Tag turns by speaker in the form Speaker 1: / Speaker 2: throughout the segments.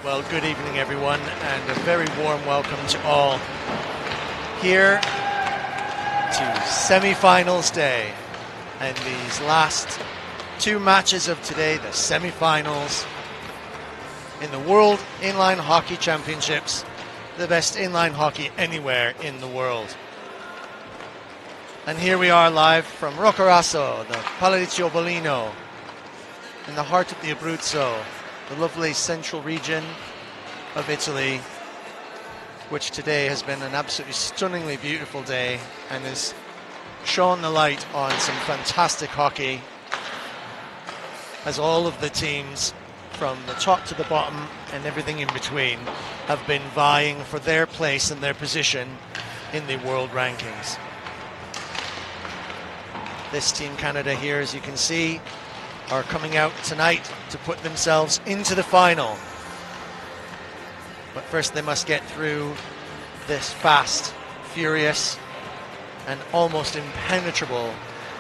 Speaker 1: Well, good evening, everyone, and a very warm welcome to all here to semi-finals day. And these last two matches of today, the semi-finals in the World Inline Hockey Championships, the best inline hockey anywhere in the world. And here we are live from Roccaraso, the Palazzo Bolino, in the heart of the Abruzzo, the lovely central region of Italy, which today has been an absolutely stunningly beautiful day and has shone the light on some fantastic hockey, as all of the teams from the top to the bottom and everything in between have been vying for their place and their position in the world rankings. This Team Canada here, as you can see, are coming out tonight to put themselves into the final. But first they must get through this fast, furious, and almost impenetrable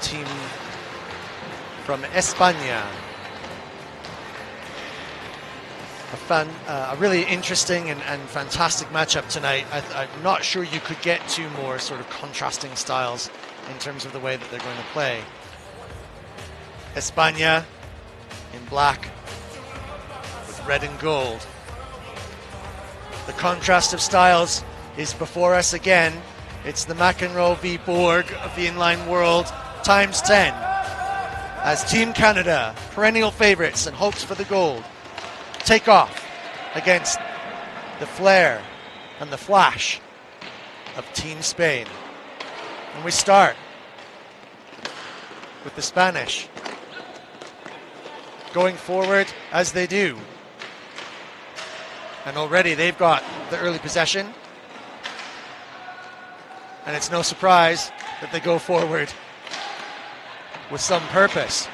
Speaker 1: team from España. A really interesting and fantastic matchup tonight. I'm not sure you could get two more sort of contrasting styles in terms of the way that they're going to play. España in black with red and gold. The contrast of styles is before us again. It's the McEnroe v Borg of the inline world times 10, as Team Canada, perennial favorites and hopes for the gold, take off against the flair and the flash of Team Spain. And we start with the Spanish going forward as they do. And already they've got the early possession. And it's no surprise that they go forward with some purpose.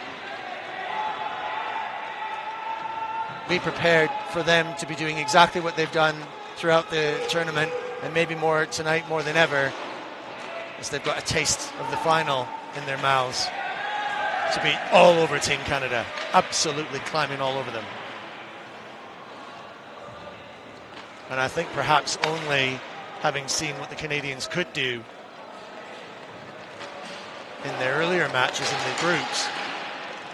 Speaker 1: Be prepared for them to be doing exactly what they've done throughout the tournament, and maybe more tonight more than ever, as they've got a taste of the final in their mouths, to be all over Team Canada, absolutely climbing all over them. And I think perhaps only having seen what the Canadians could do in their earlier matches in the groups,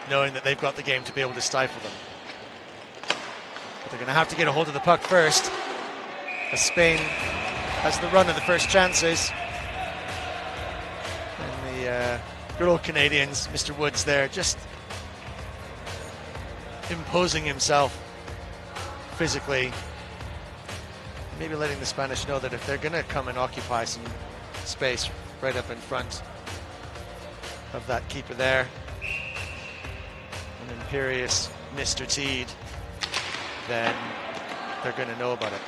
Speaker 1: knowing that they've got the game to be able to stifle them. But they're going to have to get a hold of the puck first, as Spain has the run of the first chances. And the good old Canadians, Mr. Woods there, just imposing himself physically, maybe letting the Spanish know that if they're going to come and occupy some space right up in front of that keeper there, an imperious Mr. Teed, then they're going to know about it.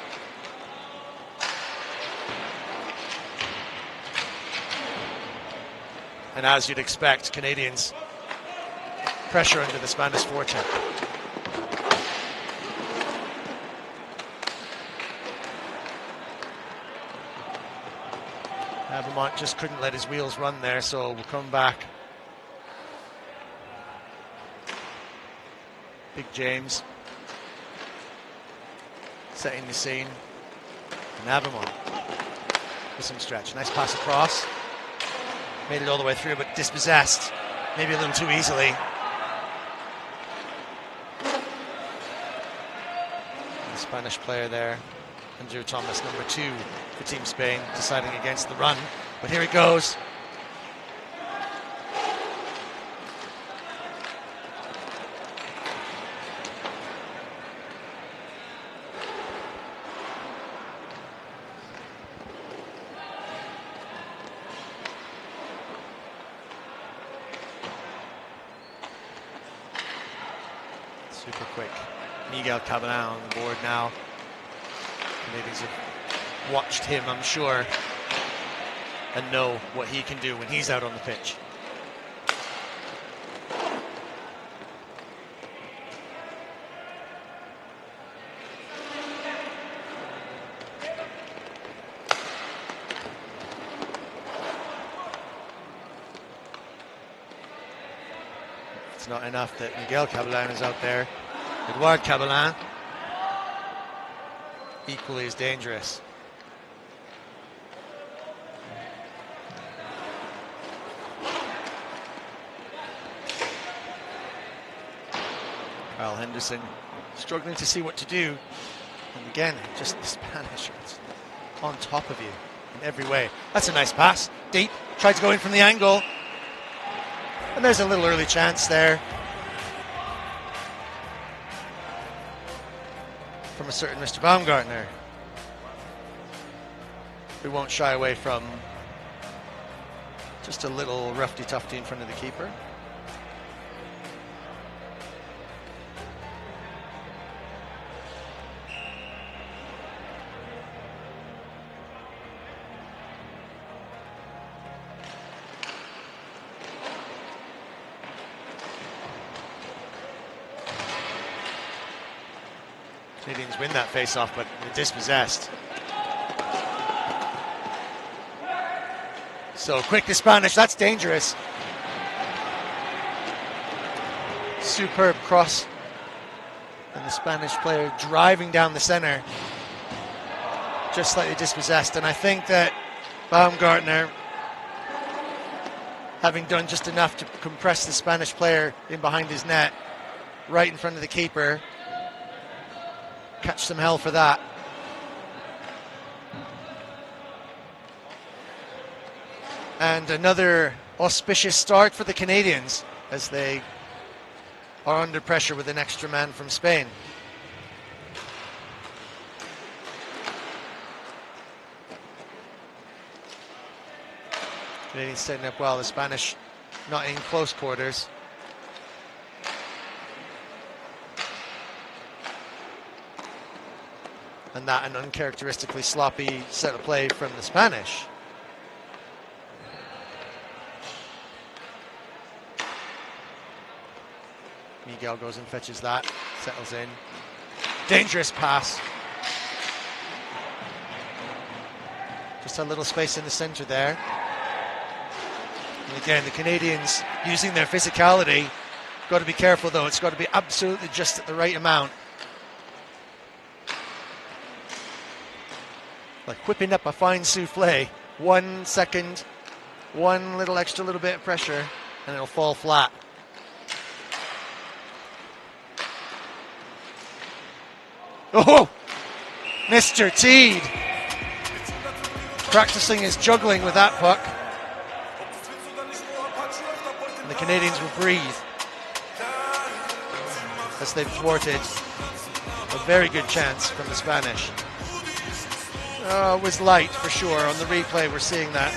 Speaker 1: And as you'd expect, Canadians pressure into the Spanish forecheck. Vermont just couldn't let his wheels run there, so we'll come back. Big James setting the scene. And Avamon with some stretch. Nice pass across. Made it all the way through, but dispossessed. Maybe a little too easily. The Spanish player there, Andrew Thomas, number 2 for Team Spain, deciding against the run. But here it goes. Super quick. Miguel Caballin on the board now. Canadians have watched him, I'm sure, and know what he can do when he's out on the pitch. It's not enough that Miguel Caballin is out there. Edouard Caballin equally as dangerous. Kyle Henderson struggling to see what to do. And again, just the Spanish on top of you in every way. That's a nice pass. Deep. Tried to go in from the angle. And there's a little early chance there from a certain Mr. Baumgartner, who won't shy away from just a little roughy-tufty in front of the keeper. Canadians win that face-off, but they're dispossessed. So quick the Spanish, that's dangerous. Superb cross. And the Spanish player driving down the center. Just slightly dispossessed. And I think that Baumgartner, having done just enough to compress the Spanish player in behind his net, right in front of the keeper, catch some hell for that. And another auspicious start for the Canadians as they are under pressure with an extra man from Spain. Canadians setting up well, the Spanish not in close quarters. And that an uncharacteristically sloppy set of play from the Spanish. Miguel goes and fetches that, settles in. Dangerous pass. Just a little space in the center there. And again, the Canadians using their physicality. Got to be careful though, it's got to be absolutely just at the right amount. Like whipping up a fine souffle, 1 second, one little bit of pressure, and it'll fall flat. Oh, Mr. Teed practicing his juggling with that puck. And the Canadians will breathe as they've thwarted a very good chance from the Spanish. It was light for sure. On the replay, we're seeing that.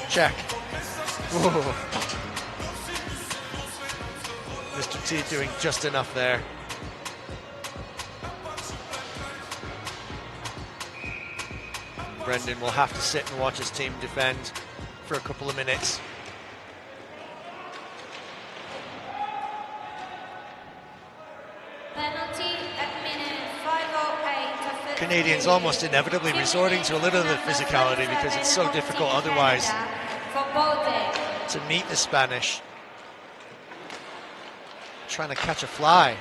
Speaker 1: Check. Whoa. Mr. T doing just enough there. Brendan will have to sit and watch his team defend for a couple of minutes. Canadians almost inevitably resorting to a little of the physicality because it's so difficult otherwise to meet the Spanish. Trying to catch a fly.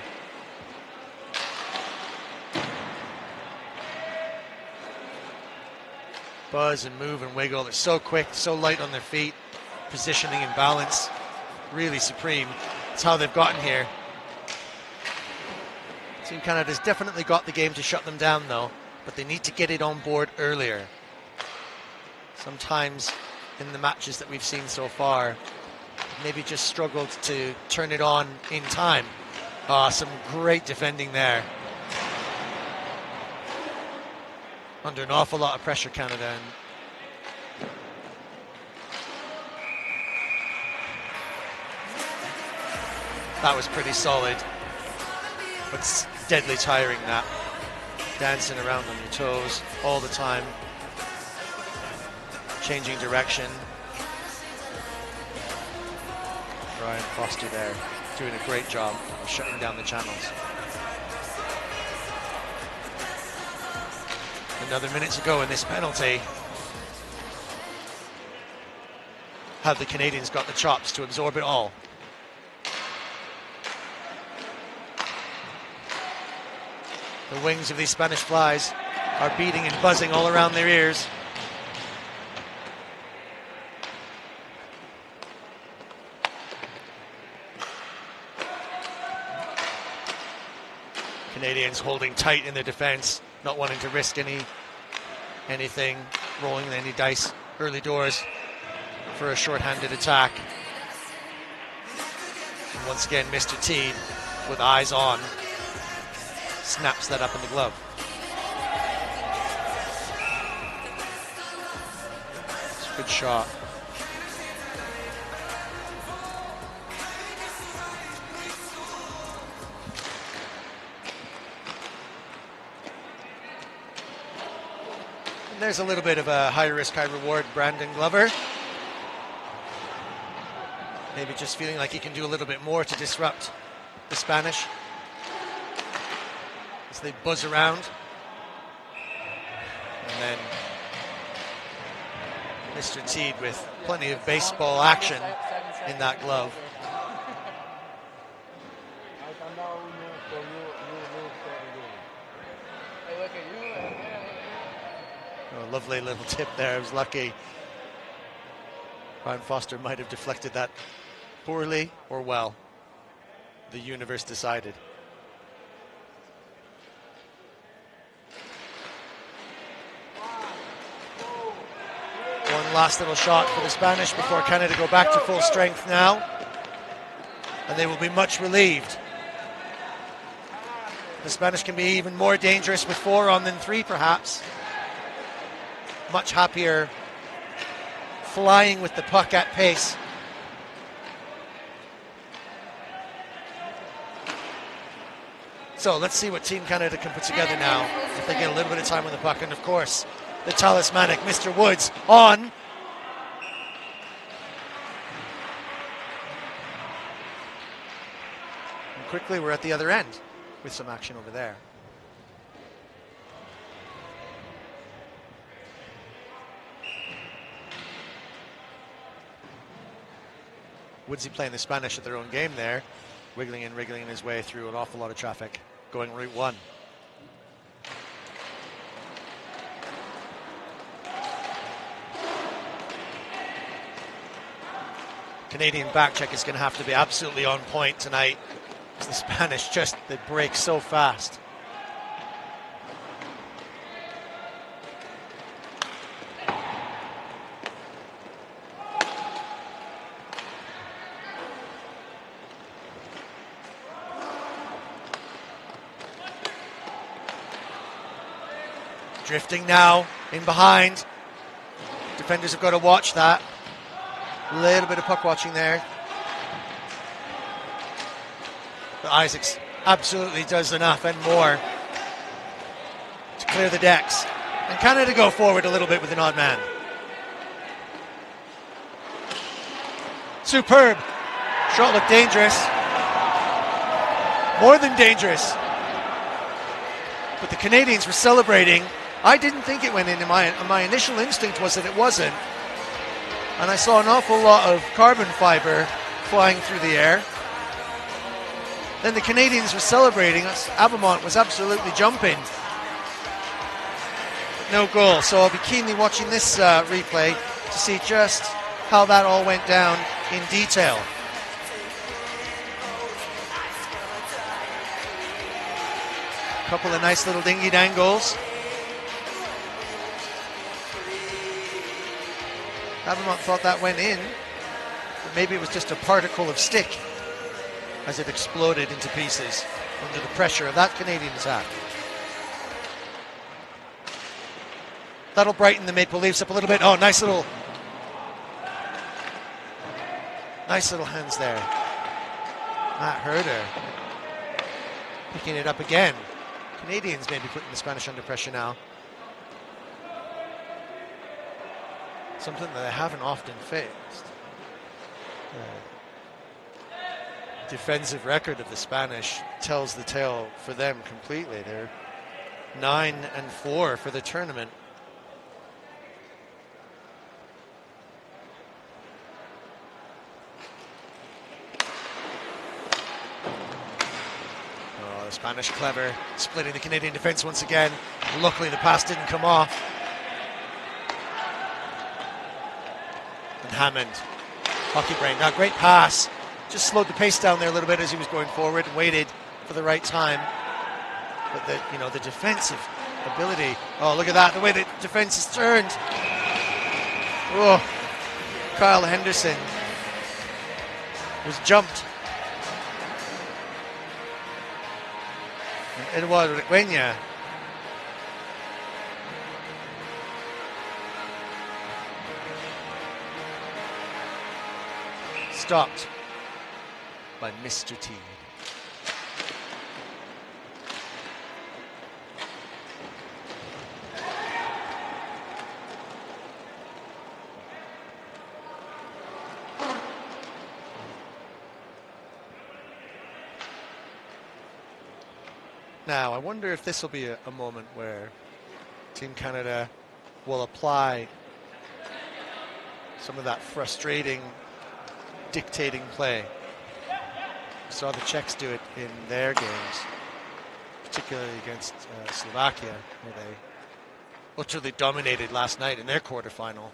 Speaker 1: Buzz and move and wiggle. They're so quick, so light on their feet. Positioning and balance, really supreme. It's how they've gotten here. Team Canada's definitely got the game to shut them down though, but they need to get it on board earlier. Sometimes in the matches that we've seen so far, maybe just struggled to turn it on in time. Some great defending there. Under an awful lot of pressure, Canada. And that was pretty solid, but it's deadly tiring that. Dancing around on your toes all the time. Changing direction. Ryan Foster there doing a great job of shutting down the channels. Another minute to go in this penalty. Have the Canadians got the chops to absorb it all? The wings of these Spanish flies are beating and buzzing all around their ears. Canadians holding tight in their defense, not wanting to risk anything, rolling any dice early doors for a short-handed attack. And once again, Mr. Teed, with eyes on, snaps that up in the glove. It's a good shot. And there's a little bit of a high risk, high reward Brandon Glover. Maybe just feeling like he can do a little bit more to disrupt the Spanish as they buzz around. And then Mr. Teed with plenty of baseball action in that glove. Oh, lovely little tip there. I was lucky. Brian Foster might have deflected that poorly or well. The universe decided. One last little shot for the Spanish before Canada go back to full strength now. And they will be much relieved. The Spanish can be even more dangerous with 4 on than 3 perhaps. Much happier flying with the puck at pace. So let's see what Team Canada can put together now if they get a little bit of time on the puck. And of course, the talismanic Mr. Woods on. And quickly we're at the other end with some action over there. Woodsy playing the Spanish at their own game there, wiggling and wriggling his way through an awful lot of traffic, going route 1. Canadian back check is going to have to be absolutely on point tonight, because the Spanish they break so fast. Drifting now, in behind. Defenders have got to watch that. A little bit of puck watching there. But Isaacs absolutely does enough and more to clear the decks. And Canada go forward a little bit with an odd man. Superb. Shot looked dangerous. More than dangerous. But the Canadians were celebrating. I didn't think it went in. My initial instinct was that it wasn't. And I saw an awful lot of carbon fiber flying through the air. Then the Canadians were celebrating. Abamont was absolutely jumping. No goal. So I'll be keenly watching this replay to see just how that all went down in detail. A couple of nice little dingy-dangles. Abamont thought that went in, but maybe it was just a particle of stick as it exploded into pieces under the pressure of that Canadian attack. That'll brighten the Maple Leafs up a little bit. Oh, nice little hands there. Matt Herder picking it up again. Canadians maybe putting the Spanish under pressure now. Something that they haven't often faced. The defensive record of the Spanish tells the tale for them completely. They're 9-4 for the tournament. The Spanish clever, splitting the Canadian defense once again. Luckily the pass didn't come off. And Hammond, hockey brain, now great pass. Just slowed the pace down there a little bit as he was going forward and waited for the right time. But the defensive ability. Oh, look at that, the way the defense is turned. Oh, Kyle Henderson was jumped. And Eduardo Requena stopped by Mr. T. Now, I wonder if this will be a moment where Team Canada will apply some of that frustrating, dictating play. We saw the Czechs do it in their games, particularly against Slovakia, where they utterly dominated last night in their quarterfinal.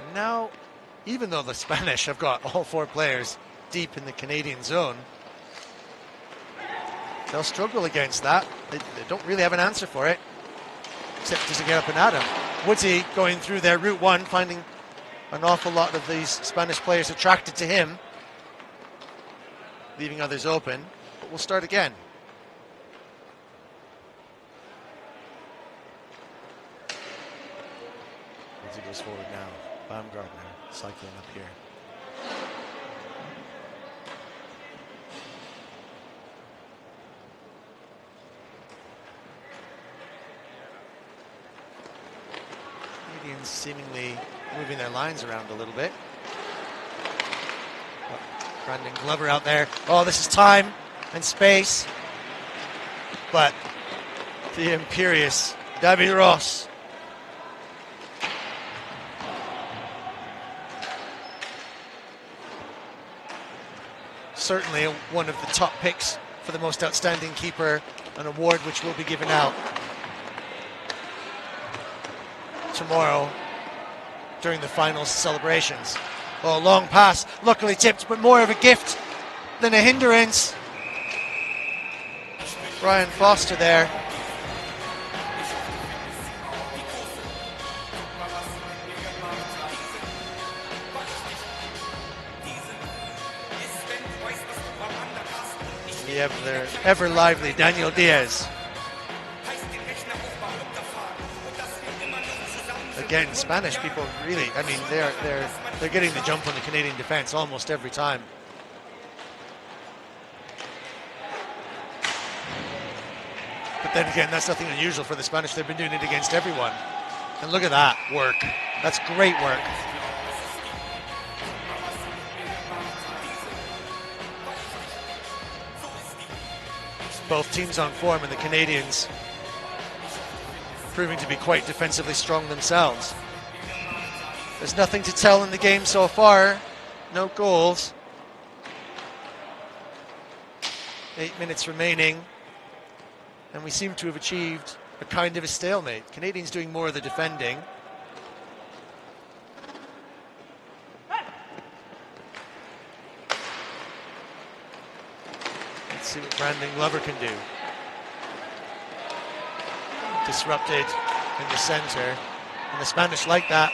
Speaker 1: And now, even though the Spanish have got all 4 players deep in the Canadian zone, they'll struggle against that. They don't really have an answer for it, except just to get up and at him. Woodsy going through their route 1, finding an awful lot of these Spanish players attracted to him, leaving others open. But we'll start again. Woodsy goes forward now. Baumgartner cycling up here. Canadians seemingly moving their lines around a little bit. Oh, Brandon Glover out there. Oh, this is time and space. But the imperious David Ross certainly one of the top picks for the most outstanding keeper, an award which will be given out tomorrow during the finals celebrations. Oh, long pass, luckily tipped, but more of a gift than a hindrance. Brian Foster there. The ever lively Daniel Diaz. Again, Spanish people really, I mean, they're getting the jump on the Canadian defense almost every time. But then again, that's nothing unusual for the Spanish. They've been doing it against everyone. And look at that work. That's great work. Both teams on form, and the Canadians proving to be quite defensively strong themselves. There's nothing to tell in the game so far. No goals. 8 minutes remaining. And we seem to have achieved a kind of a stalemate. Canadians doing more of the defending. Let's see what Brandon Glover can do. Disrupted in the center, and the Spanish like that.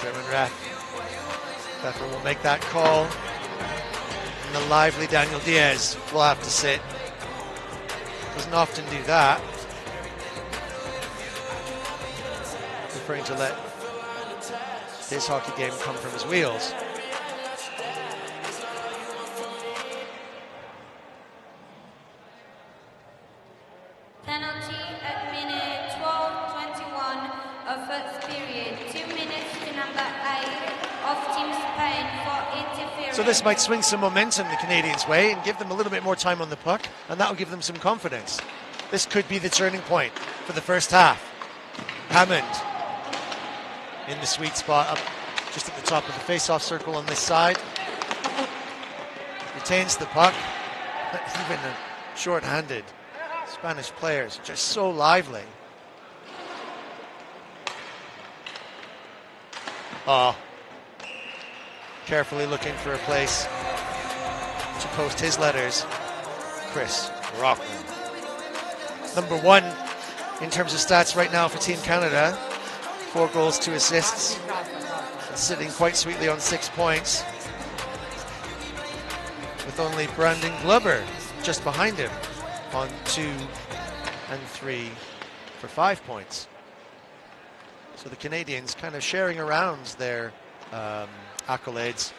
Speaker 1: German ref will make that call. And the lively Daniel Diaz will have to sit. Doesn't often do that. Preferring to let his hockey game come from his wheels.
Speaker 2: Penalty at minute 12:21 of first period. 2 minutes to number 8 of team Team Spain for interference.
Speaker 1: So this might swing some momentum the Canadians' way and give them a little bit more time on the puck, and that will give them some confidence. This could be the turning point for the first half. Hammond in the sweet spot, up just at the top of the face-off circle on this side. Retains the puck. Even the short-handed Spanish players are just so lively. Oh, carefully looking for a place to post his letters. Chris Rockman. Number one in terms of stats right now for Team Canada. 4 goals, 2 assists. And sitting quite sweetly on 6 points. With only Brandon Glover just behind him on 2 and 3 for 5 points. So the Canadians kind of sharing around their accolades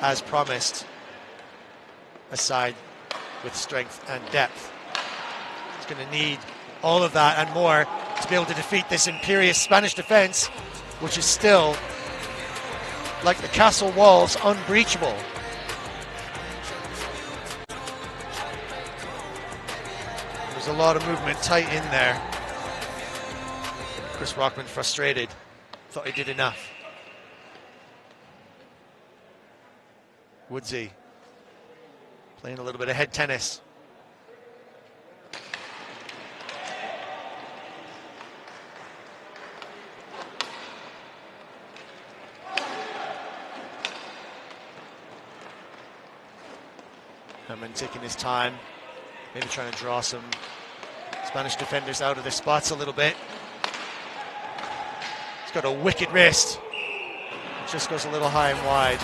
Speaker 1: as promised, a side with strength and depth. It's going to need all of that and more to be able to defeat this imperious Spanish defense, which is still, like the castle walls, unbreachable. There's a lot of movement tight in there. Chris Rockman frustrated, thought he did enough. Woodsy playing a little bit of head tennis. Hammond taking his time, maybe trying to draw some Spanish defenders out of their spots a little bit. He's got a wicked wrist. It just goes a little high and wide.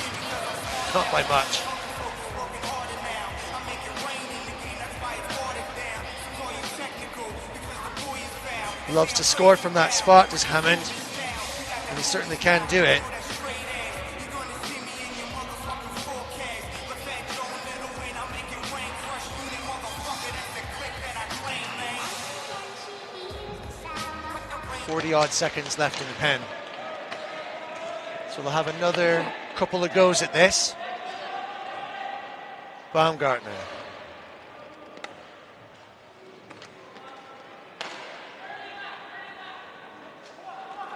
Speaker 1: Not by much. Loves to score from that spot, does Hammond. And he certainly can do it. Odd seconds left in the pen. So they'll have another couple of goes at this. Baumgartner.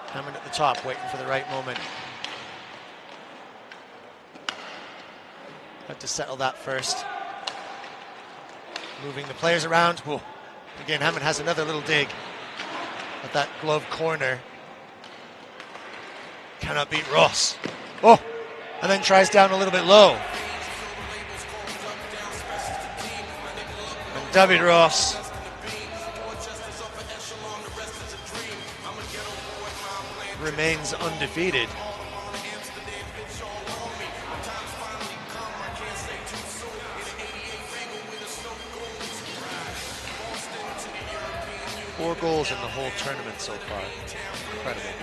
Speaker 1: Hammond at the top, waiting for the right moment. Had to settle that first. Moving the players around. Whoa. Again, Hammond has another little dig at that glove corner. Cannot beat Ross. Oh, and then tries down a little bit low. And David Ross remains undefeated. Four goals in the whole tournament so far. Incredible.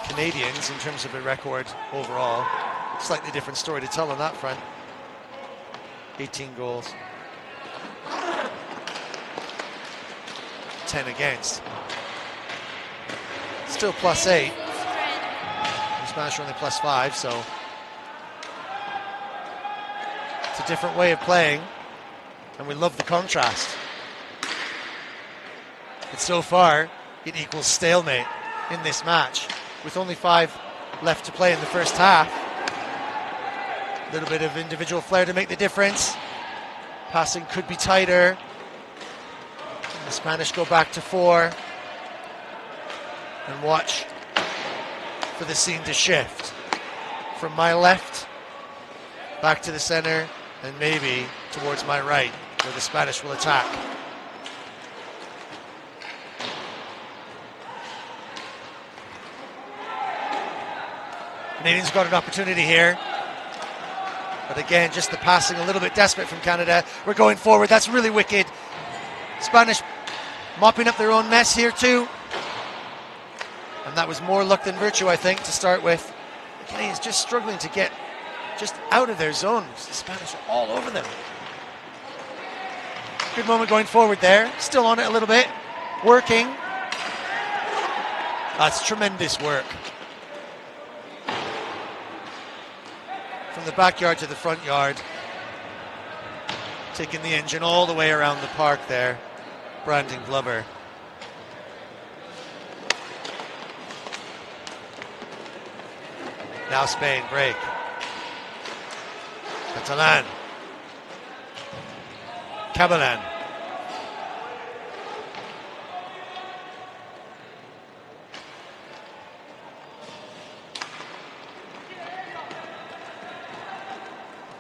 Speaker 1: Canadians, in terms of a record overall, slightly different story to tell on that front. 18 goals. 10 against. Still +8. The Spanish are only +5, so it's a different way of playing, and we love the contrast. But so far, it equals stalemate in this match, with only 5 left to play in the first half. A little bit of individual flair to make the difference. Passing could be tighter. And the Spanish go back to 4. And watch for the scene to shift. From my left, back to the center, and maybe towards my right, where the Spanish will attack. Canadians got an opportunity here. But again, just the passing a little bit desperate from Canada. We're going forward. That's really wicked. Spanish mopping up their own mess here too. And that was more luck than virtue, I think, to start with. The Canadians just struggling to get just out of their zones. The Spanish are all over them. Good moment going forward there. Still on it a little bit. Working. That's tremendous work. From the backyard to the front yard. Taking the engine all the way around the park there. Brandon Glover. Now Spain, break. Catalan. Cabalan.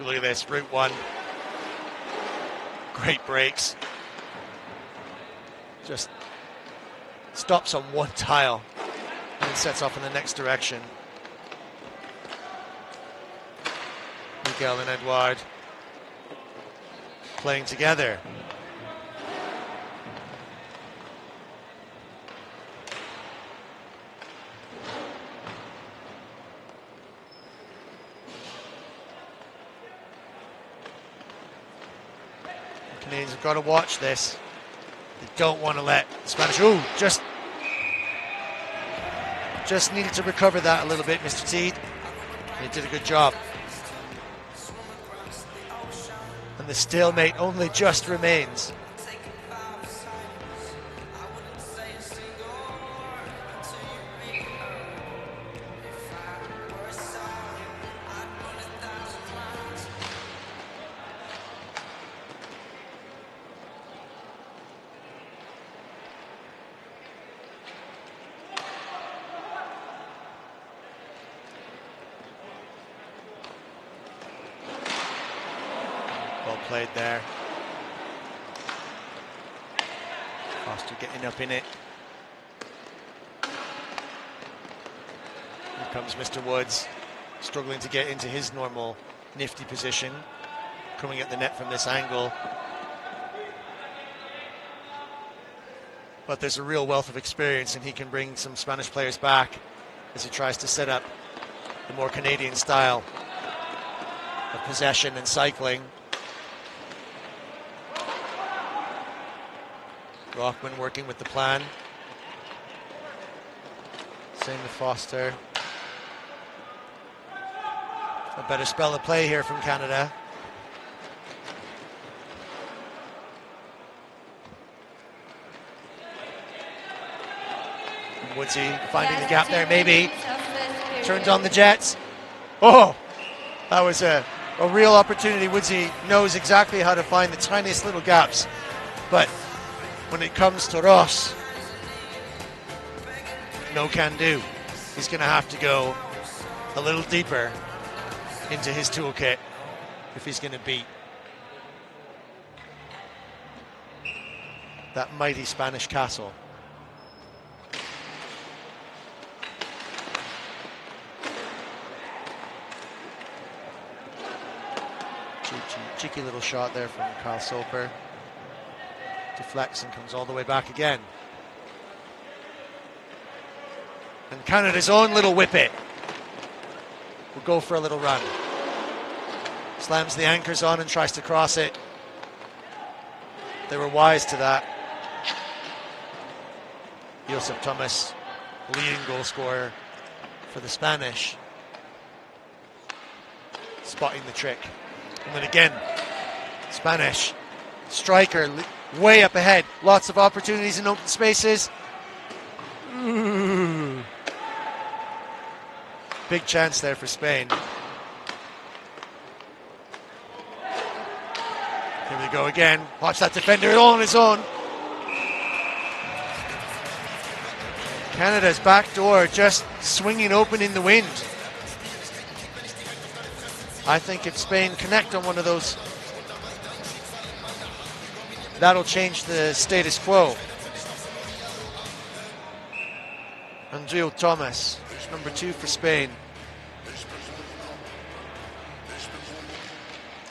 Speaker 1: Look at this, Route 1. Great brakes. Just stops on one tile and then sets off in the next direction. Miguel and Edouard playing together. The Canadians have got to watch this. They don't want to let the Spanish... Ooh, just needed to recover that a little bit, Mr. Teed. He did a good job. And the stalemate only just remains. Played there. Foster getting up in it. Here comes Mr. Woods, struggling to get into his normal nifty position, coming at the net from this angle. But there's a real wealth of experience, and he can bring some Spanish players back as he tries to set up the more Canadian style of possession and cycling. Rockman working with the plan. Same with Foster. A better spell of play here from Canada. Woodsy finding the gap there, maybe. Turns on the jets. Oh, that was a real opportunity. Woodsy knows exactly how to find the tiniest little gaps. But when it comes to Ross, no can do. He's going to have to go a little deeper into his toolkit if he's going to beat that mighty Spanish castle. Cheeky little shot there from Carl Soper. Deflects and comes all the way back again. And Canada's own little whippet will go for a little run. Slams the anchors on and tries to cross it. They were wise to that. Josep Thomas, leading goal scorer for the Spanish, spotting the trick. And then again, Spanish striker way up ahead. Lots of opportunities in open spaces. Ooh. Big chance there for Spain. Here we go again. Watch that defender all on his own. Canada's back door just swinging open in the wind. I think if Spain connect on one of those, that'll change the status quo. Andreu Thomas, number 2 for Spain.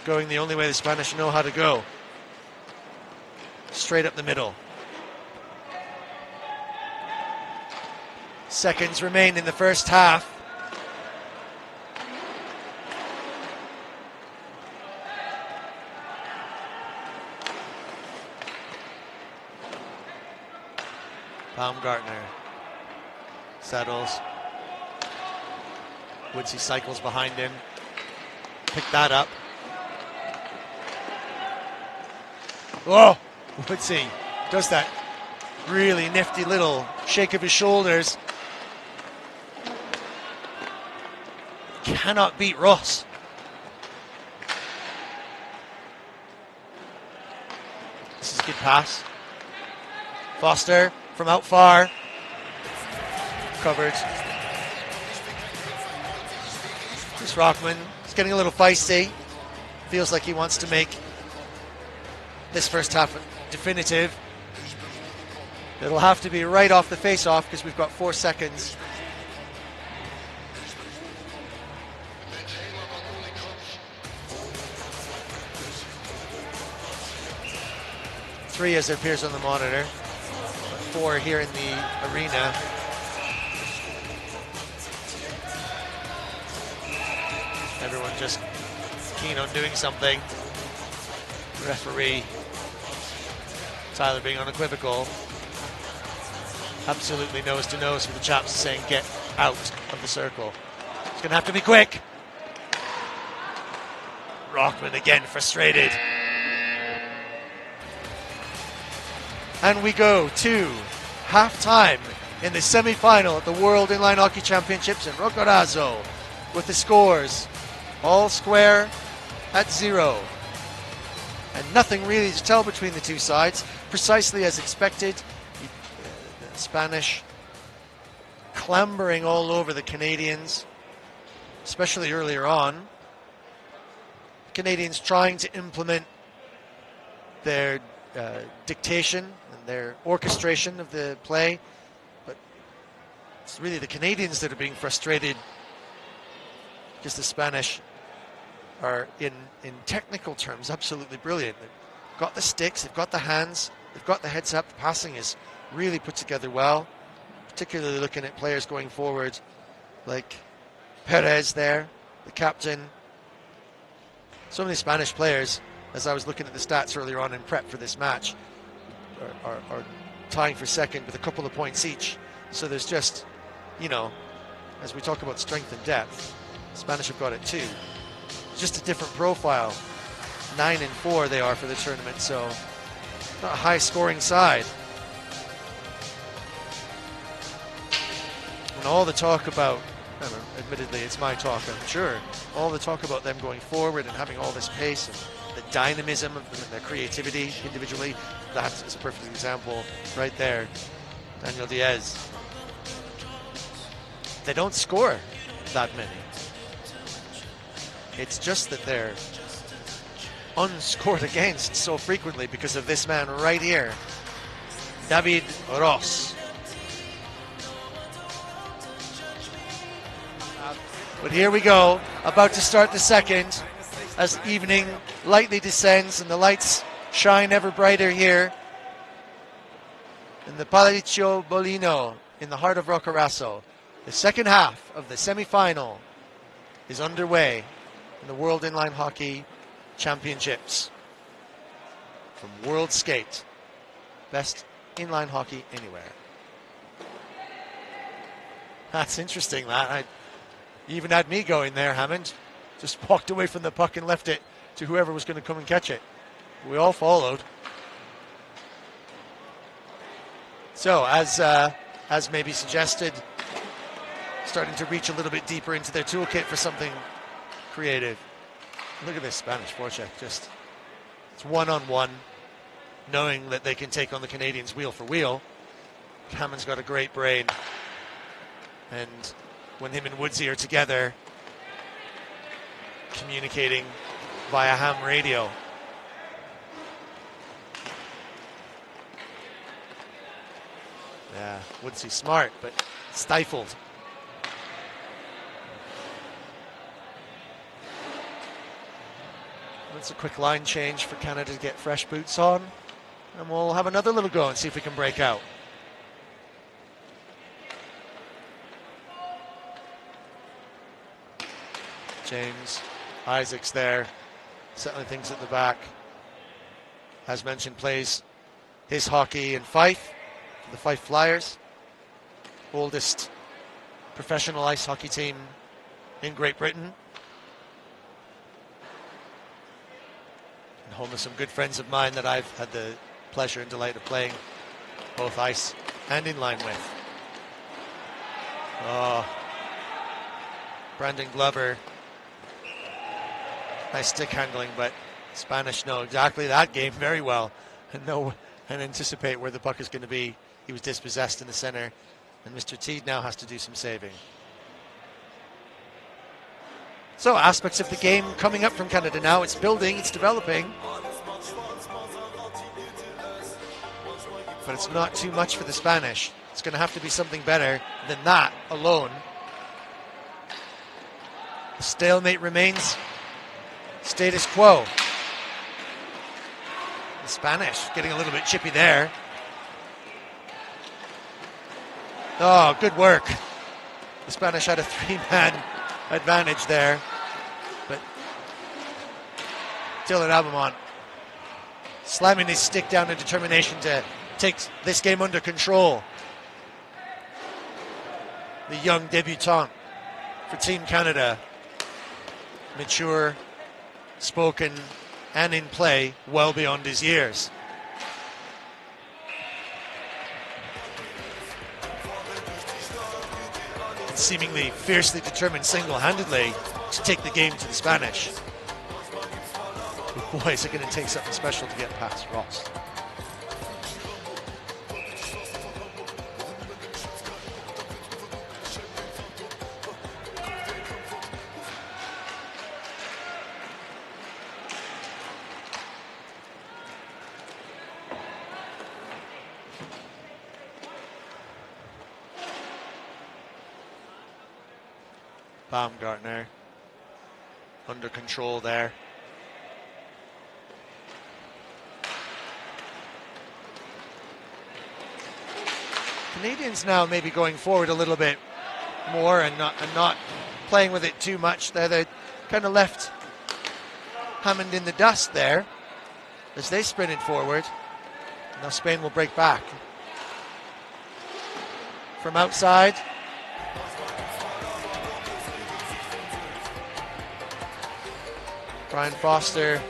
Speaker 1: Going the only way the Spanish know how to go. Straight up the middle. Seconds remain in the first half. Baumgartner settles. Woodsy cycles behind him. Pick that up. Oh, Woodsy does that really nifty little shake of his shoulders. Cannot beat Ross. This is a good pass. Foster from out far. Covered. Chris Rockman is getting a little feisty. Feels like he wants to make this first half definitive. It'll have to be right off the face-off because we've got 4 seconds. Three as it appears on the monitor, but 4 here in the arena. Everyone just keen on doing something. Referee Tyler being unequivocal. Absolutely nose to nose with the chaps saying get out of the circle. It's going to have to be quick. Rockman again frustrated. And we go to half-time in the semi-final at the World Inline Hockey Championships in Roccaraso with the scores all square at 0. And nothing really to tell between the two sides, precisely as expected. The Spanish clambering all over the Canadians, especially earlier on. Canadians trying to implement their dictation and their orchestration of the play, but it's really the Canadians that are being frustrated because the Spanish are in technical terms absolutely brilliant. They've got the sticks, they've got the hands, they've got the heads up. The passing is really put together well, particularly looking at players going forward like Perez there, the captain. So many Spanish players, as I was looking at the stats earlier on in prep for this match, are tying for second with a couple of points each. So there's just, you know, as we talk about strength and depth, the Spanish have got it too. Just a different profile. 9-4 they are for the tournament, so not a high scoring side. And all the talk about, admittedly it's my talk, I'm sure, all the talk about them going forward and having all this pace and the dynamism of them and their creativity individually, that is a perfect example right there. Daniel Diaz. They don't score that many. It's just that they're unscored against so frequently because of this man right here, David Ross. But here we go, about to start the second, as evening lightly descends and the lights shine ever brighter here in the Palazzo Bolino in the heart of Roccaraso. The second half of the semi-final is underway in the World Inline Hockey Championships from World Skate. Best inline hockey anywhere. That's interesting, that. You even had me going there, Hammond. Just walked away from the puck and left it to whoever was going to come and catch it. We all followed. So, as maybe suggested, starting to reach a little bit deeper into their toolkit for something creative. Look at this Spanish forecheck. Just, it's one-on-one, knowing that they can take on the Canadians wheel for wheel. Hammond's got a great brain. And when him and Woodsy are together, communicating via ham radio. Yeah, Woodsy smart, but stifled. That's a quick line change for Canada to get fresh boots on. And we'll have another little go and see if we can break out. James Isaacs there, settling things at the back. As mentioned, plays his hockey in Fife The Fife Flyers, oldest professional ice hockey team in Great Britain. And home of some good friends of mine that I've had the pleasure and delight of playing both ice and in line with. Oh, Brandon Glover. Nice stick handling, but Spanish know exactly that game very well and anticipate where the puck is going to be. He was dispossessed in the center, and Mr. Teed now has to do some saving. So aspects of the game coming up from Canada now. It's building, it's developing. But it's not too much for the Spanish. It's going to have to be something better than that alone. The stalemate remains status quo. The Spanish getting a little bit chippy there. Oh, good work. The Spanish had a 3-man advantage there. But Dylan Abamont slamming his stick down in determination to take this game under control. The young debutant for Team Canada. Mature, spoken, and in play well beyond his years. And seemingly fiercely determined single-handedly to take the game to the Spanish. But boy, is it going to take something special to get past Ross. Baumgartner under control there. Canadians now maybe going forward a little bit more and not playing with it too much. They kind of left Hammond in the dust there as they sprinted forward. Now Spain will break back. From outside, Brian Foster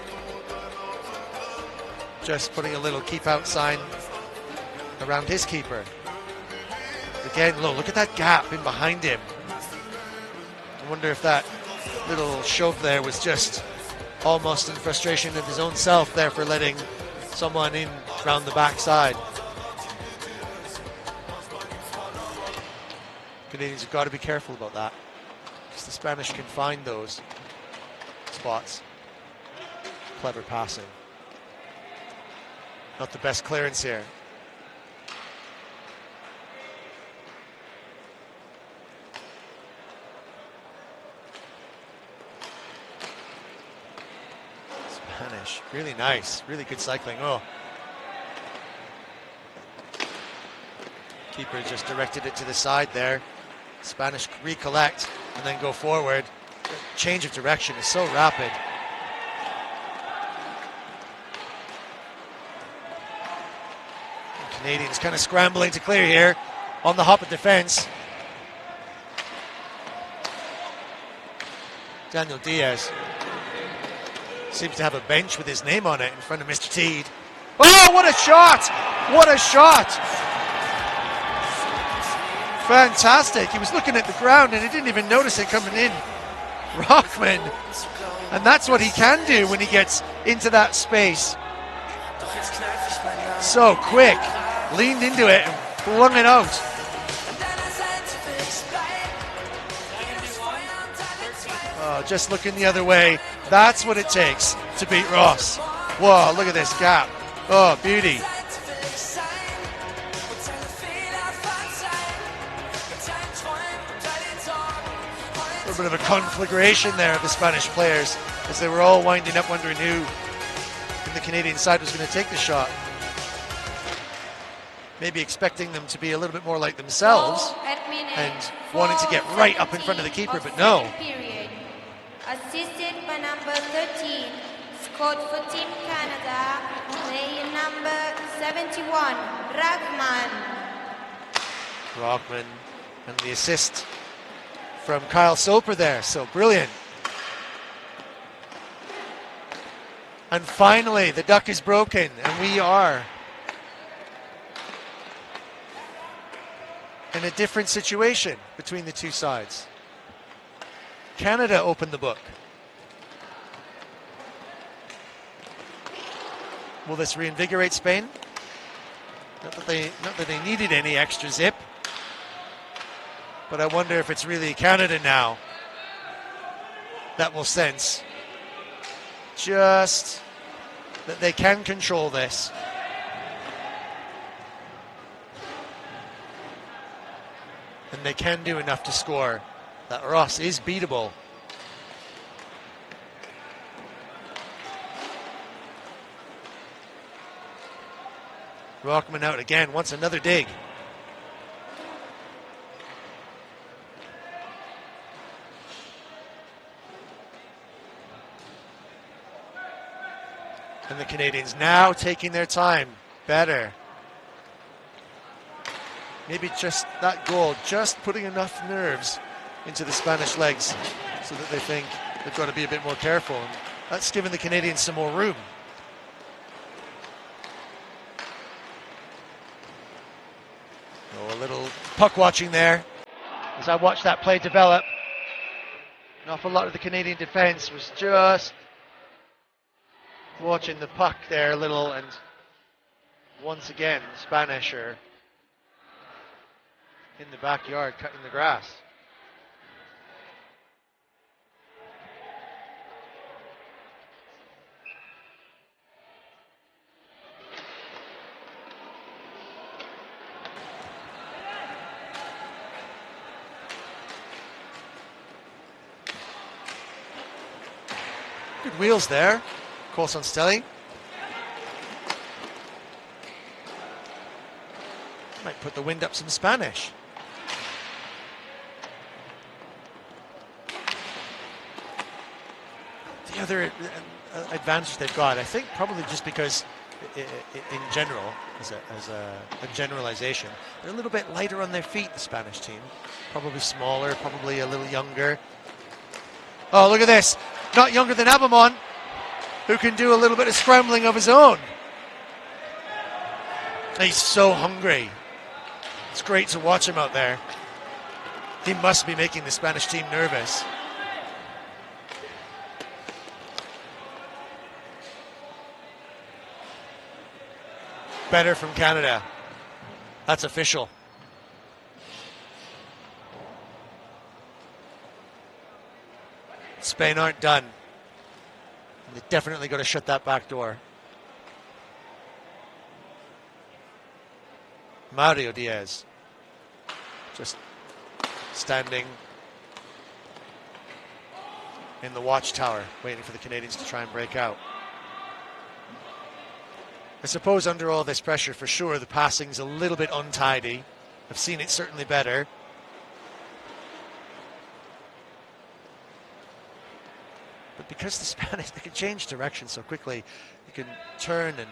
Speaker 1: just putting a little keep out sign around his keeper. Again, look at that gap in behind him. I wonder if that little shove there was just almost in frustration of his own self there for letting someone in round the backside. Canadians have got to be careful about that, because the Spanish can find those spots. Clever passing. Not the best clearance here. Spanish, really nice, really good cycling. Oh. Keeper just directed it to the side there. Spanish recollect and then go forward. The change of direction is so rapid. The Canadians kind of scrambling to clear here on the hop of defense. Daniel Diaz seems to have a bench with his name on it in front of Mr. Teed. Oh, what a shot! What a shot! Fantastic. He was looking at the ground and he didn't even notice it coming in. Rockman. And that's what he can do when he gets into that space. So quick. Leaned into it and flung it out. Oh, just looking the other way. That's what it takes to beat Ross. Whoa, look at this gap. Oh, beauty. A little bit of a conflagration there of the Spanish players as they were all winding up wondering who in the Canadian side was going to take the shot. Maybe expecting them to be a little bit more like themselves and wanting to get right up in front of the keeper, but no.
Speaker 2: Assisted by number 13, scored for Team Canada, player number 71, Ragman.
Speaker 1: Rockman and the assist from Kyle Soper there, so brilliant. And finally, the duck is broken, and we are in a different situation between the two sides. Canada opened the book. Will this reinvigorate Spain? Not that they needed any extra zip, but I wonder if it's really Canada now that will sense just that they can control this. And they can do enough to score, that Ross is beatable. Rockman out again, wants another dig. And the Canadians now taking their time. Better. Maybe just that goal, just putting enough nerves into the Spanish legs so that they think they've got to be a bit more careful. And that's given the Canadians some more room. Oh, a little puck watching there. As I watched that play develop, an awful lot of the Canadian defense was just watching the puck there a little, and once again, the Spanish are in the backyard cutting the grass. Good wheels there. Course on Stelly. Might put the wind up some Spanish. The other advantage they've got, I think probably just because in general, as a generalization, they're a little bit lighter on their feet, the Spanish team. Probably smaller, probably a little younger. Oh, look at this. Not younger than Abamon, who can do a little bit of scrambling of his own. He's so hungry. It's great to watch him out there. He must be making the Spanish team nervous. Better from Canada. That's official. Spain aren't done. They definitely got to shut that back door. Mario Diaz just standing in the watchtower, waiting for the Canadians to try and break out. I suppose under all this pressure, for sure, the passing's a little bit untidy. I've seen it certainly better. But because the Spanish, they can change direction so quickly, you can turn and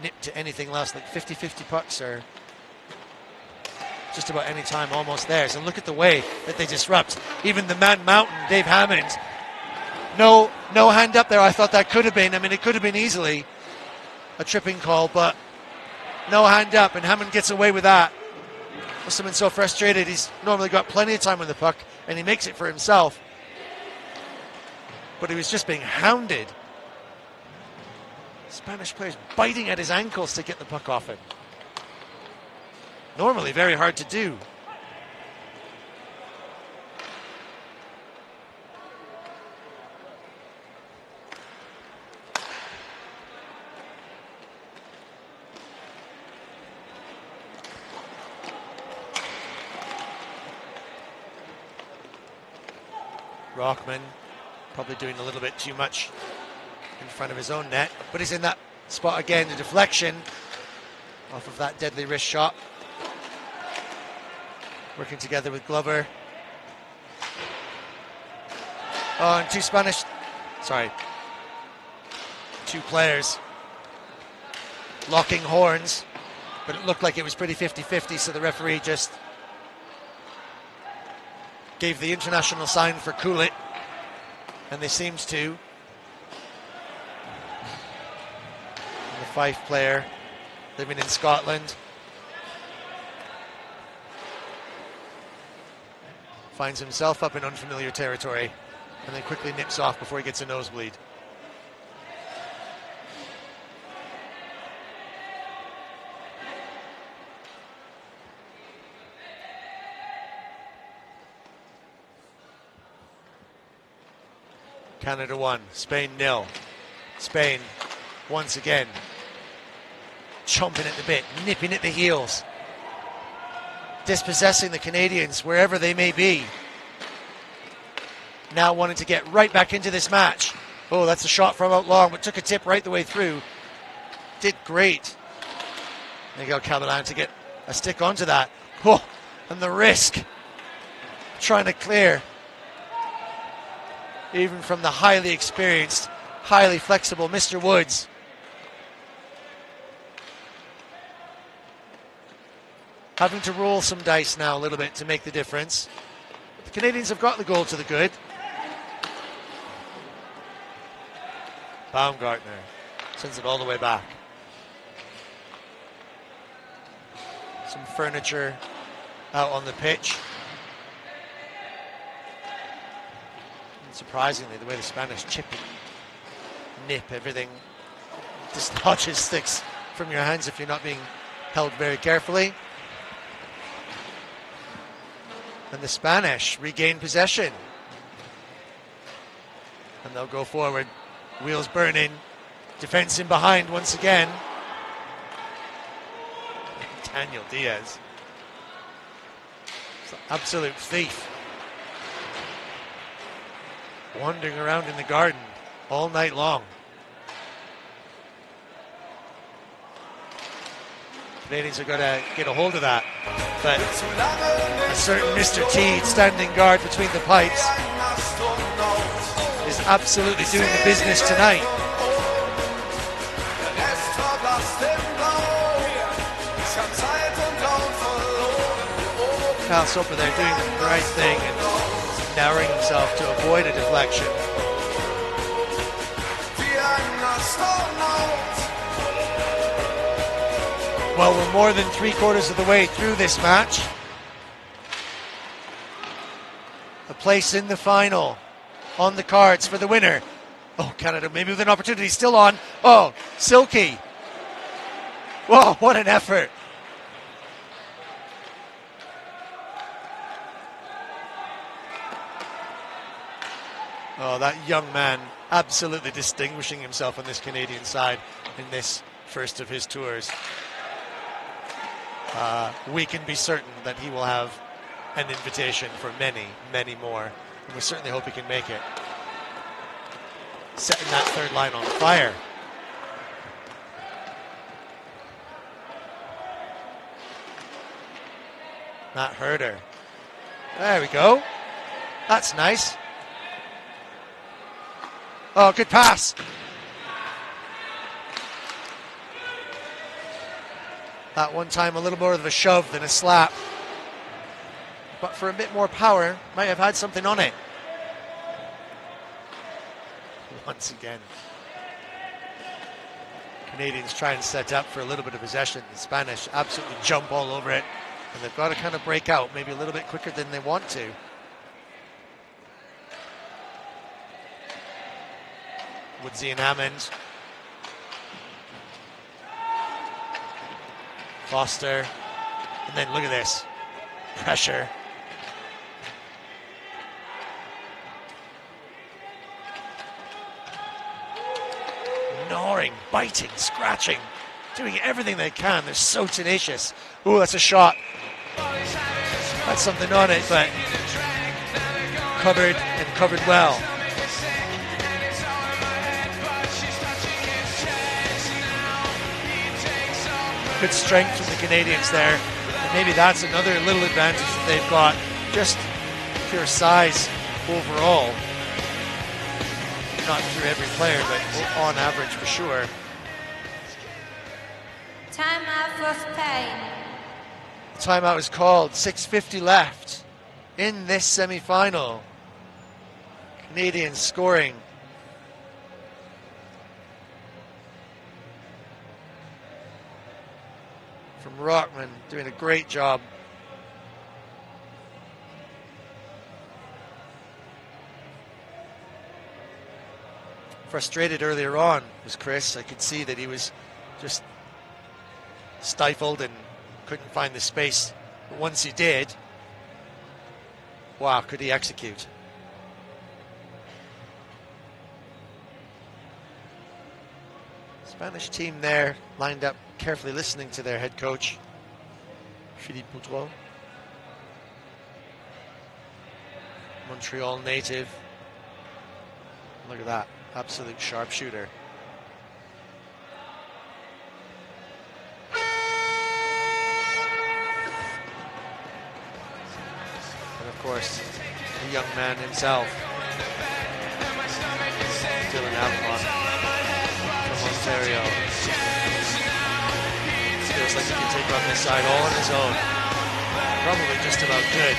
Speaker 1: nip to anything else, like 50-50 pucks are just about any time almost theirs. And look at the way that they disrupt. Even the man mountain, Dave Hammond. No hand up there. I thought that could have been. I mean, it could have been easily a tripping call, but no hand up, and Hammond gets away with that. Must have been so frustrated. He's normally got plenty of time on the puck, and he makes it for himself. But he was just being hounded. Spanish players biting at his ankles to get the puck off him. Normally very hard to do. Rockman probably doing a little bit too much in front of his own net, but he's in that spot again, the deflection off of that deadly wrist shot. Working together with Glover. Oh, and two players locking horns, but it looked like it was pretty 50-50, so the referee just gave the international sign for cool it, and they seemed to. And the Fife player living in Scotland finds himself up in unfamiliar territory and then quickly nips off before he gets a nosebleed. Canada 1, Spain 0. Spain, once again, chomping at the bit, nipping at the heels, dispossessing the Canadians wherever they may be. Now wanting to get right back into this match. Oh, that's a shot from out long, but took a tip right the way through. Did great. Miguel Caballán to get a stick onto that. Oh, and the risk. Trying to clear. Even from the highly experienced, highly flexible Mr. Woods. Having to roll some dice now a little bit to make the difference. But the Canadians have got the goal to the good. Baumgartner sends it all the way back. Some furniture out on the pitch. Surprisingly, the way the Spanish chip and nip everything dislodges sticks from your hands if you're not being held very carefully. And the Spanish regain possession. And they'll go forward. Wheels burning. Defense in behind once again. Daniel Diaz. It's an absolute thief. Wandering around in the garden all night long. Canadians are going to get a hold of that. But a certain Mr. T standing guard between the pipes is absolutely doing the business tonight. Kyle Soper there doing the right thing and narrowing himself to avoid a deflection. Well, we're more than 3/4 of the way through this match. A place in the final on the cards for the winner. Oh, Canada maybe with an opportunity still on. Oh, Silky. Whoa, what an effort. Oh, that young man absolutely distinguishing himself on this Canadian side in this first of his tours. We can be certain that he will have an invitation for many, many more. And we certainly hope he can make it. Setting that third line on fire. Matt Herder. There we go. That's nice. Oh, good pass. That one time a little more of a shove than a slap. But for a bit more power, might have had something on it. Once again. Canadians try and set up for a little bit of possession. The Spanish absolutely jump all over it. And they've got to kind of break out maybe a little bit quicker than they want to. Woodsy and Hammond. Foster. And then look at this. Pressure. Gnawing, biting, scratching. Doing everything they can. They're so tenacious. Ooh, that's a shot. That's something on it, but covered and covered well. Good strength from the Canadians there. And maybe that's another little advantage that they've got. Just pure size overall. Not through every player, but on average for sure.
Speaker 2: Timeout for Spain.
Speaker 1: Timeout is called. 6:50 left in this semi-final. Canadians scoring. From Rockman, doing a great job. Frustrated earlier on was Chris. I could see that he was just stifled and couldn't find the space. But once he did, wow, could he execute? Spanish team there, lined up, carefully listening to their head coach, Philippe Boudreau. Montreal native. Look at that, absolute sharpshooter. And of course, the young man himself, Dylan Avalon from Ontario. Feels like he can take on this side all on his own. Probably just about good.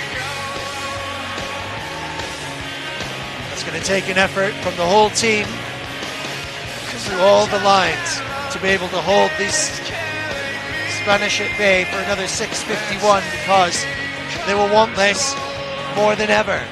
Speaker 1: It's going to take an effort from the whole team through all the lines to be able to hold these Spanish at bay for another 6:51, because they will want this more than ever.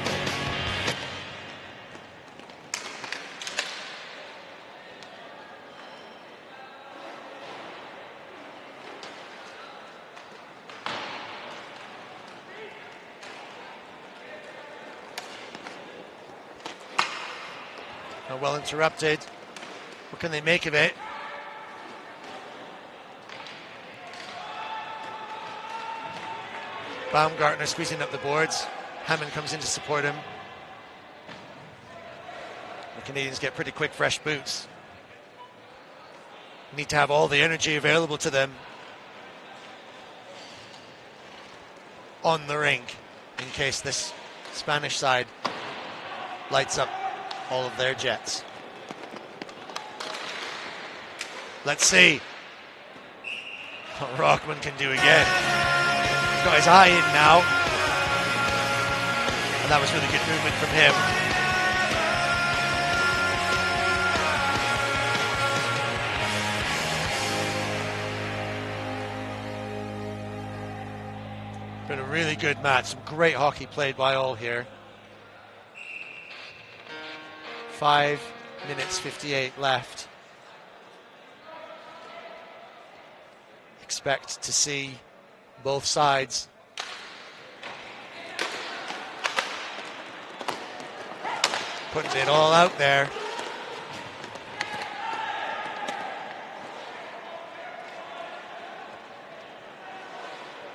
Speaker 1: Well interrupted. What can they make of it? Baumgartner squeezing up the boards. Hammond comes in to support him. The Canadians get pretty quick, fresh boots. Need to have all the energy available to them on the rink in case this Spanish side lights up all of their jets. Let's see what Rockman can do again. He's got his eye in now. And that was really good movement from him. Been a really good match. Some great hockey played by all here. 5 minutes 58 left. Expect to see both sides putting it all out there.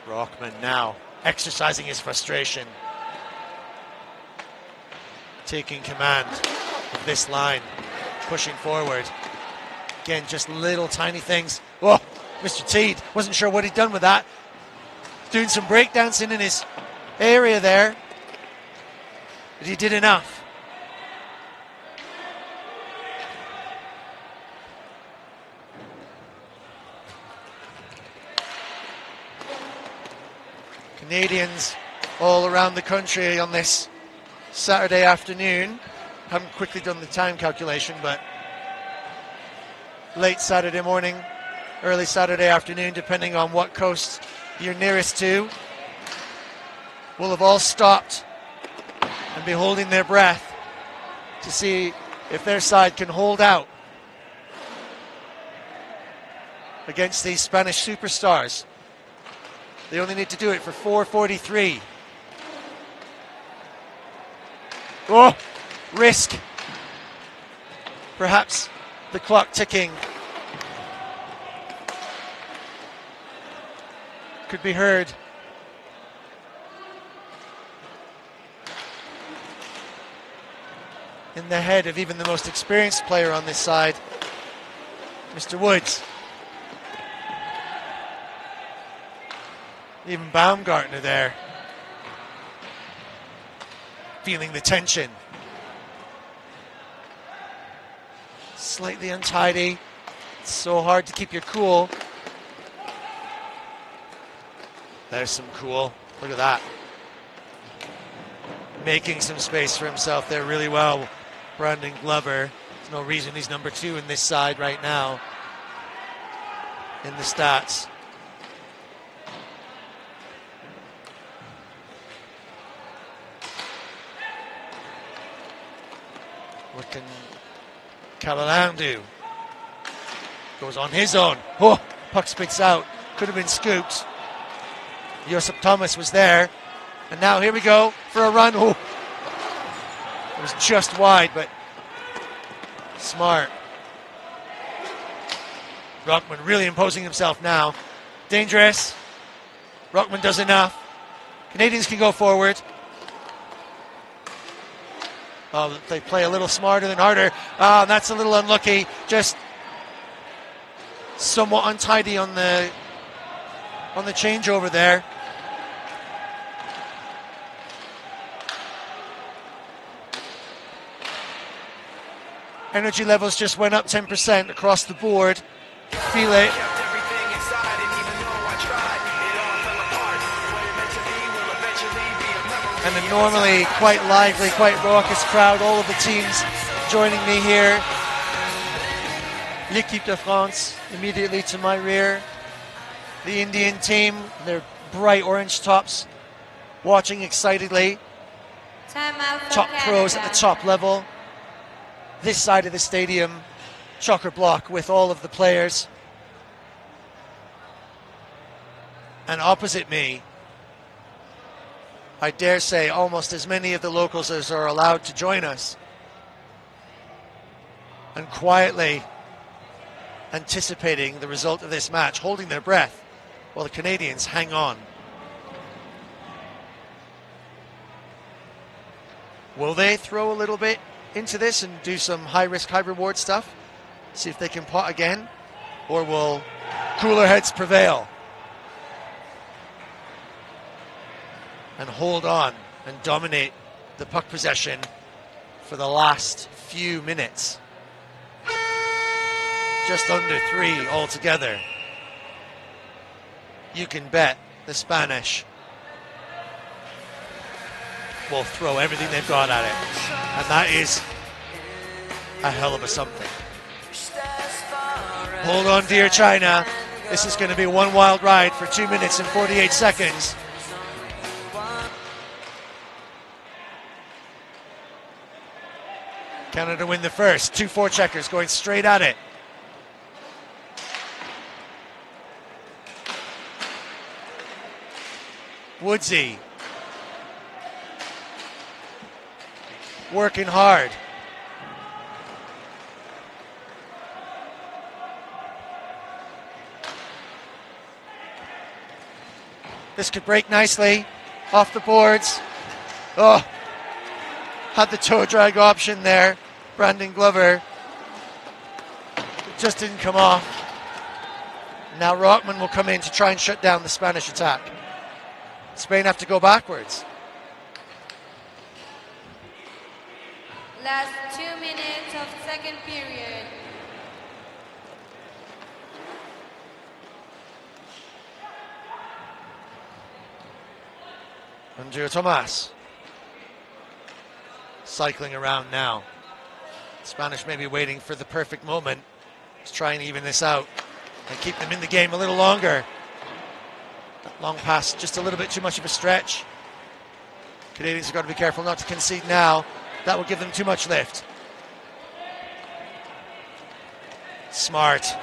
Speaker 1: Rockman now exercising his frustration, taking command of this line, pushing forward. Again, just little tiny things. Oh, Mr. Teed wasn't sure what he'd done with that. Doing some breakdancing in his area there, but he did enough. Canadians all around the country on this Saturday afternoon. Haven't quickly done the time calculation, but late Saturday morning, early Saturday afternoon, depending on what coast you're nearest to, will have all stopped and be holding their breath to see if their side can hold out against these Spanish superstars. They only need to do it for 4:43. Oh, risk. Perhaps the clock ticking could be heard. In the head of even the most experienced player on this side, Mr. Woods. Even Baumgartner there, feeling the tension. Slightly untidy. It's so hard to keep your cool. There's some cool. Look at that. Making some space for himself there really well. Brandon Glover. There's no reason he's number 2 in this side right now in the stats. What can Kalalan do? Goes on his own. Oh, puck spits out. Could have been scooped. Josip Thomas was there. And now here we go for a run. Oh, it was just wide, but smart. Rockman really imposing himself now. Dangerous. Rockman does enough. Canadians can go forward. Oh, they play a little smarter than harder. Oh, that's a little unlucky. Just somewhat untidy on the changeover there. Energy levels just went up 10% across the board. Feel it. And a normally quite lively, quite raucous crowd. All of the teams joining me here. L'équipe de France immediately to my rear. The Indian team, their bright orange tops, watching excitedly. Top pros at the top level. This side of the stadium, chock-a-block with all of the players. And opposite me, I dare say almost as many of the locals as are allowed to join us. And quietly anticipating the result of this match, holding their breath while the Canadians hang on. Will they throw a little bit into this and do some high-risk, high-reward stuff? See if they can pot again? Or will cooler heads prevail and hold on and dominate the puck possession for the last few minutes? Just under 3 altogether. You can bet the Spanish will throw everything they've got at it. And that is a hell of a something. Hold on, dear China. This is going to be one wild ride for 2 minutes and 48 seconds. Canada win the first. 2 forecheckers going straight at it. Woodsy working hard. This could break nicely off the boards. Oh, had the toe drag option there. Brandon Glover. It just didn't come off. Now Rockman will come in to try and shut down the Spanish attack. Spain have to go backwards.
Speaker 2: Last 2 minutes of second period.
Speaker 1: Andrea Tomas cycling around now. Spanish may be waiting for the perfect moment. Let's try and even this out and keep them in the game a little longer. That long pass, just a little bit too much of a stretch. Canadians have got to be careful not to concede now. That will give them too much lift. Smart.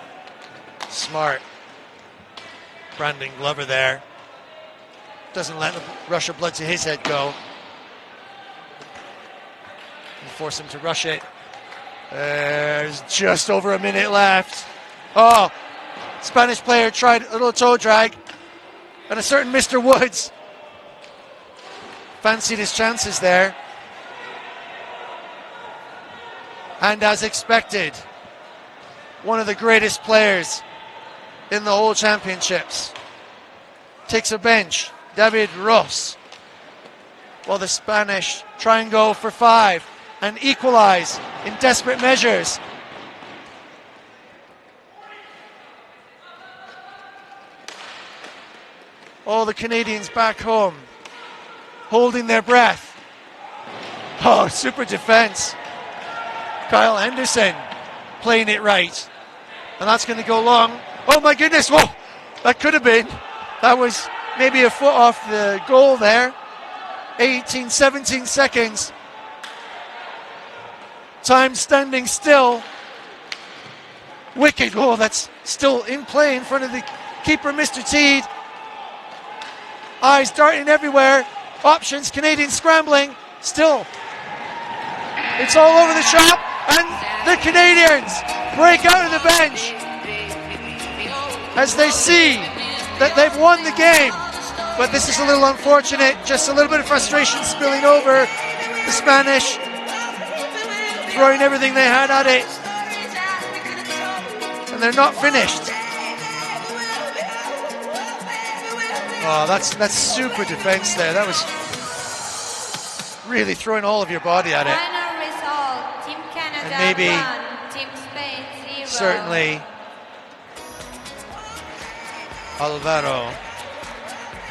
Speaker 1: Smart. Brandon Glover there. Doesn't let the rush of blood to his head go. And force him to rush it. There's just over a minute left. Oh, Spanish player tried a little toe drag. And a certain Mr. Woods fancied his chances there. And as expected, one of the greatest players in the whole championships takes a bench, David Ross, while the Spanish try and go for 5 and equalize in desperate measures. All the Canadians back home, holding their breath. Oh, super defense. Kyle Henderson playing it right. And that's going to go long. Oh my goodness, whoa! That could have been. That was maybe a foot off the goal there. 18, 17 seconds. Time standing still. Wicked goal that's still in play in front of the keeper, Mr. Teed. Eyes darting everywhere. Options, Canadians scrambling. Still, it's all over the shop. And the Canadians break out of the bench as they see that they've won the game. But this is a little unfortunate. Just a little bit of frustration spilling over. The Spanish throwing everything they had at it. And they're not finished. Oh, that's super defense there. That was really throwing all of your body at it.
Speaker 2: Final result, Team Canada
Speaker 1: And maybe
Speaker 2: 1, Team Spain 0.
Speaker 1: certainly Alvaro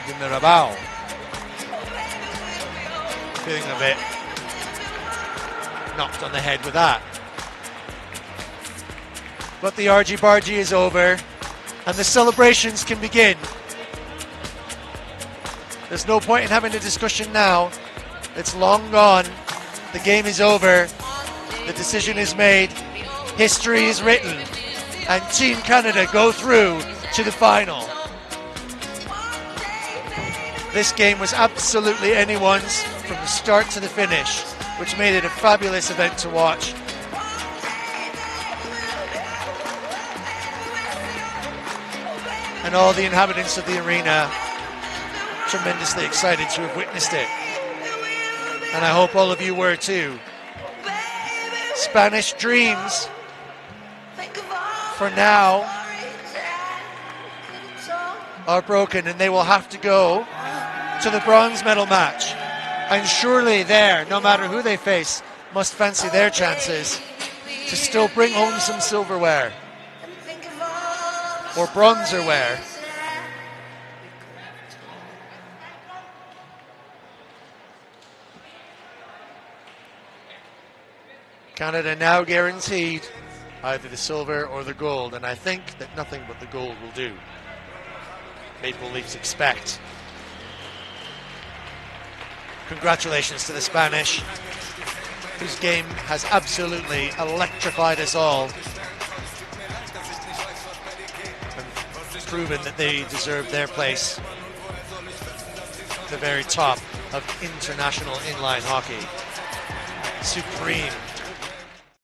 Speaker 1: de Mirabal feeling a bit knocked on the head with that. But the argy-bargy is over and the celebrations can begin. There's no point in having a discussion now. It's long gone. The game is over. The decision is made. History is written. And Team Canada go through to the final. This game was absolutely anyone's from the start to the finish, which made it a fabulous event to watch. And all the inhabitants of the arena tremendously excited to have witnessed it. And I hope all of you were too. Spanish dreams, for now, are broken and they will have to go to the bronze medal match. And surely there, no matter who they face, must fancy their chances to still bring home some silverware or bronzerware. Canada now guaranteed either the silver or the gold, and I think that nothing but the gold will do. Maple Leafs expect. Congratulations to the Spanish, whose game has absolutely electrified us all and proven that they deserve their place at the very top of international inline hockey. Supreme